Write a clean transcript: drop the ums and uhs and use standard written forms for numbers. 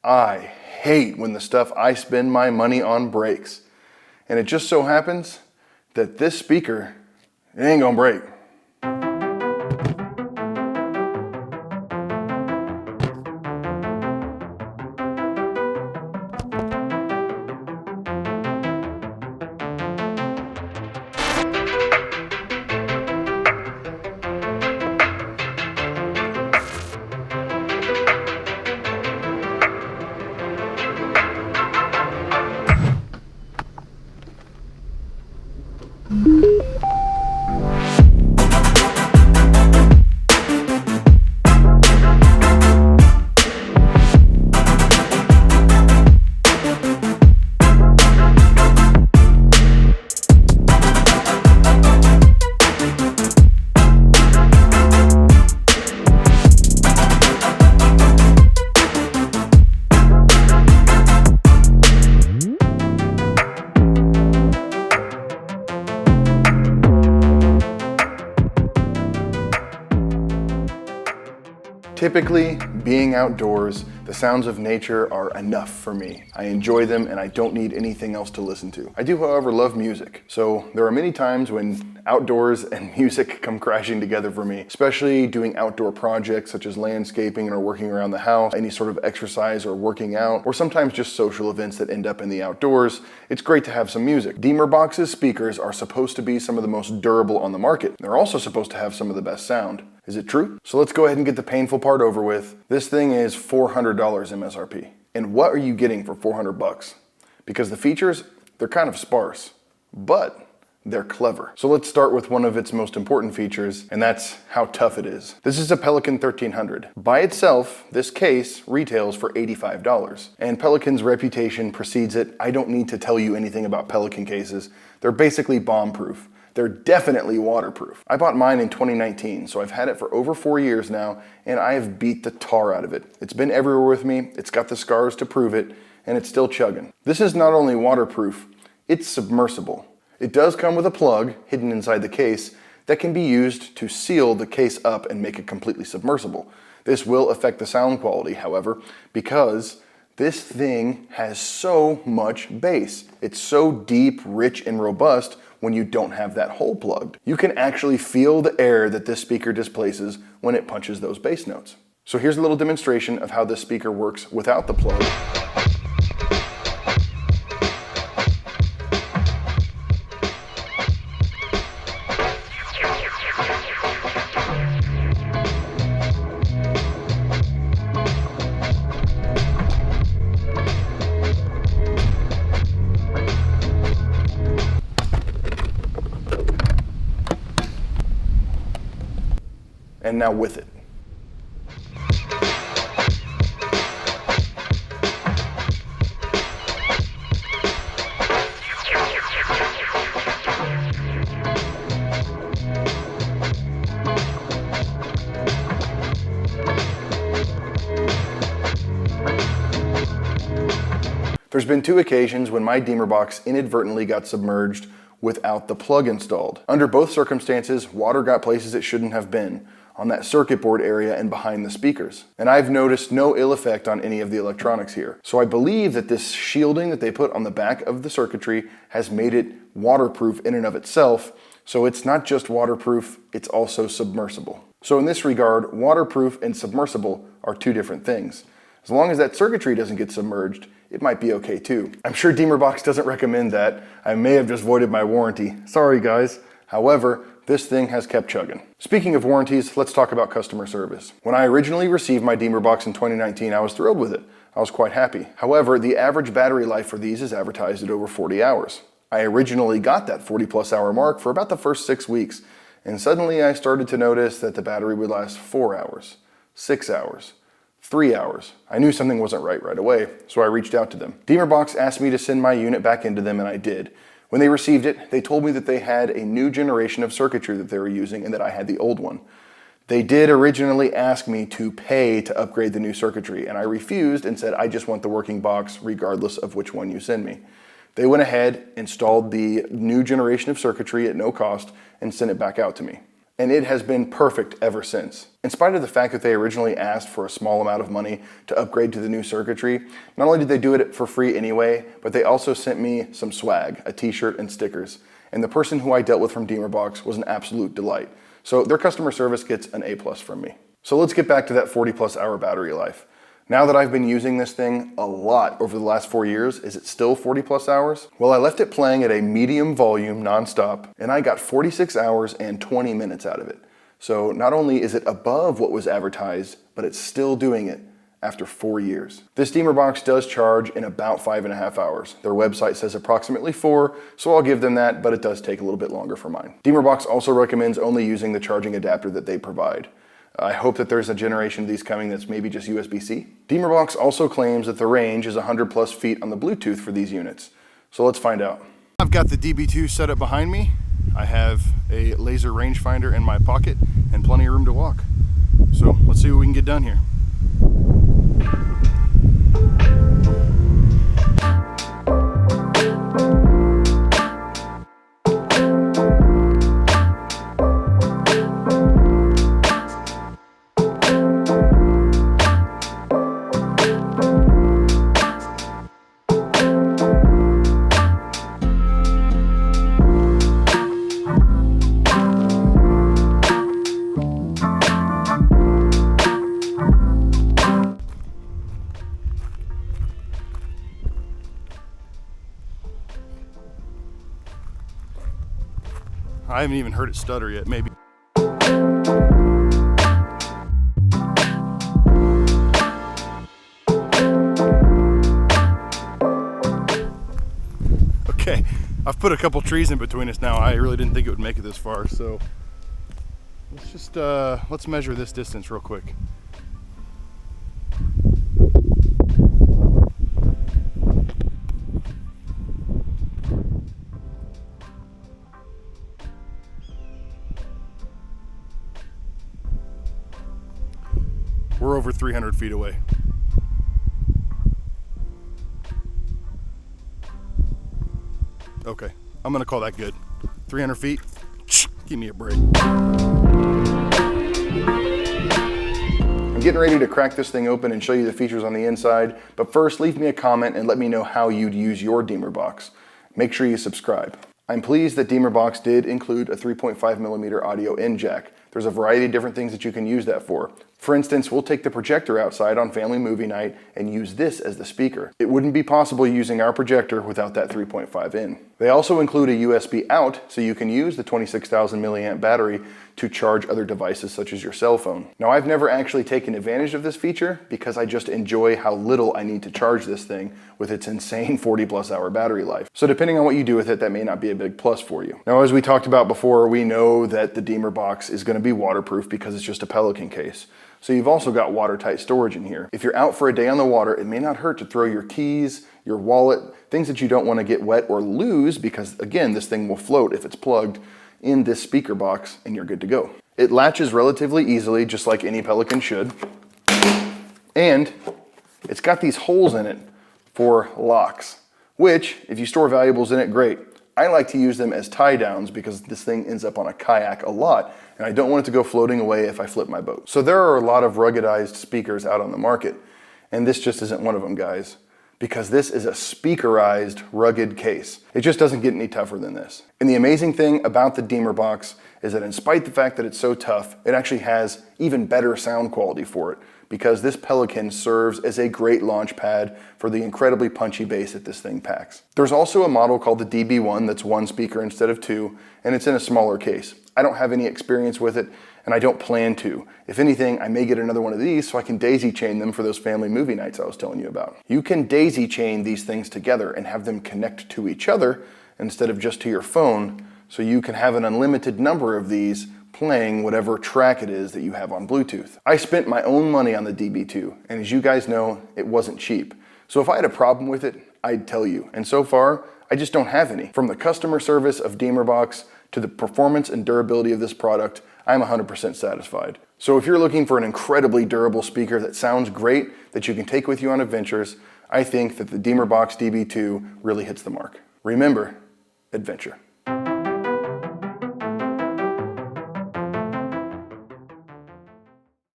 I hate when the stuff I spend my money on breaks. And it just so happens that this speaker, it ain't gonna break. Typically, being outdoors, the sounds of nature are enough for me. I enjoy them and I don't need anything else to listen to. I do, however, love music. So there are many times when outdoors and music come crashing together for me, especially doing outdoor projects such as landscaping or working around the house, any sort of exercise or working out, or sometimes just social events that end up in the outdoors. It's great to have some music. Demerbox's speakers are supposed to be some of the most durable on the market. They're also supposed to have some of the best sound. Is it true? So let's go ahead and get the painful part over with. This thing is $400 MSRP. And what are you getting for 400 bucks? Because the features, they're kind of sparse, but they're clever. So let's start with one of its most important features, and that's how tough it is. This is a Pelican 1300. By itself, this case retails for $85, and Pelican's reputation precedes it. I don't need to tell you anything about Pelican cases. They're basically bomb-proof. They're definitely waterproof. I bought mine in 2019, so I've had it for over 4 years now, and I have beat the tar out of it. It's been everywhere with me, it's got the scars to prove it, and it's still chugging. This is not only waterproof, it's submersible. It does come with a plug hidden inside the case that can be used to seal the case up and make it completely submersible. This will affect the sound quality, however, because this thing has so much bass. It's so deep, rich, and robust when you don't have that hole plugged. You can actually feel the air that this speaker displaces when it punches those bass notes. So here's a little demonstration of how this speaker works without the plug. And now with it. There's been 2 occasions when my Demerbox inadvertently got submerged without the plug installed. Under both circumstances, water got places it shouldn't have been, on that circuit board area and behind the speakers. And I've noticed no ill effect on any of the electronics here. So I believe that this shielding that they put on the back of the circuitry has made it waterproof in and of itself. So it's not just waterproof, it's also submersible. So in this regard, waterproof and submersible are 2 different things. As long as that circuitry doesn't get submerged, it might be okay too. I'm sure Demerbox doesn't recommend that. I may have just voided my warranty. Sorry guys. However, this thing has kept chugging. Speaking of warranties, let's talk about customer service. When I originally received my Demerbox in 2019, I was thrilled with it. I was quite happy. However, the average battery life for these is advertised at over 40 hours. I originally got that 40+ hour mark for about the first 6 weeks, and suddenly I started to notice that the battery would last 4 hours, 6 hours, 3 hours. I knew something wasn't right away, so I reached out to them. Demerbox asked me to send my unit back into them, and I did. When they received it, they told me that they had a new generation of circuitry that they were using and that I had the old one. They did originally ask me to pay to upgrade the new circuitry, and I refused and said I just want the working box regardless of which one you send me. They went ahead, installed the new generation of circuitry at no cost, and sent it back out to me. and it has been perfect ever since. In spite of the fact that they originally asked for a small amount of money to upgrade to the new circuitry, not only did they do it for free anyway, but they also sent me some swag, a t-shirt and stickers. And the person who I dealt with from Demerbox was an absolute delight. So their customer service gets an A+ from me. So let's get back to that 40+ hour battery life. Now that I've been using this thing a lot over the last 4 years, is it still 40+ hours? Well, I left it playing at a medium volume nonstop, and I got 46 hours and 20 minutes out of it. So not only is it above what was advertised, but it's still doing it after 4 years. This Demerbox does charge in about 5.5 hours. Their website says approximately 4, so I'll give them that, but it does take a little bit longer for mine. Demerbox also recommends only using the charging adapter that they provide. I hope that there's a generation of these coming that's maybe just USB-C. Demerbox also claims that the range is 100+ feet on the Bluetooth for these units. So let's find out. I've got the DB2 set up behind me. I have a laser rangefinder in my pocket and plenty of room to walk. So let's see what we can get done here. I haven't even heard it stutter yet, maybe. Okay, I've put a couple trees in between us now. I really didn't think it would make it this far, so let's just let's measure this distance real quick. We're over 300 feet away. Okay, I'm gonna call that good. 300 feet, give me a break. I'm getting ready to crack this thing open and show you the features on the inside, but first leave me a comment and let me know how you'd use your Demerbox. Make sure you subscribe. I'm pleased that Demerbox did include a 3.5mm audio in jack. There's a variety of different things that you can use that for. For instance, we'll take the projector outside on family movie night and use this as the speaker. It wouldn't be possible using our projector without that 3.5 in. They also include a USB out, so you can use the 26,000 milliamp battery to charge other devices such as your cell phone. Now, I've never actually taken advantage of this feature because I just enjoy how little I need to charge this thing with its insane 40+ hour battery life. So depending on what you do with it, that may not be a big plus for you. Now, as we talked about before, we know that the Demerbox is going to be waterproof because it's just a Pelican case. So you've also got watertight storage in here. If you're out for a day on the water, it may not hurt to throw your keys, your wallet, things that you don't want to get wet or lose, because again, this thing will float if it's plugged in this speaker box and you're good to go. It latches relatively easily, just like any Pelican should. And it's got these holes in it for locks, which if you store valuables in it, great. I like to use them as tie downs because this thing ends up on a kayak a lot and I don't want it to go floating away if I flip my boat. So there are a lot of ruggedized speakers out on the market, and this just isn't one of them, guys, because this is a speakerized rugged case. It just doesn't get any tougher than this. And the amazing thing about the Demerbox is that in spite of the fact that it's so tough, it actually has even better sound quality for it, because this Pelican serves as a great launch pad for the incredibly punchy bass that this thing packs. There's also a model called the DB1 that's one speaker instead of two, and it's in a smaller case. I don't have any experience with it, and I don't plan to. If anything, I may get another one of these so I can daisy chain them for those family movie nights I was telling you about. You can daisy chain these things together and have them connect to each other instead of just to your phone, so you can have an unlimited number of these playing whatever track it is that you have on Bluetooth. I spent my own money on the DB2, and as you guys know, it wasn't cheap. So if I had a problem with it, I'd tell you. And so far, I just don't have any. From the customer service of Demerbox to the performance and durability of this product, I'm 100% satisfied. So if you're looking for an incredibly durable speaker that sounds great, that you can take with you on adventures, I think that the Demerbox DB2 really hits the mark. Remember, adventure.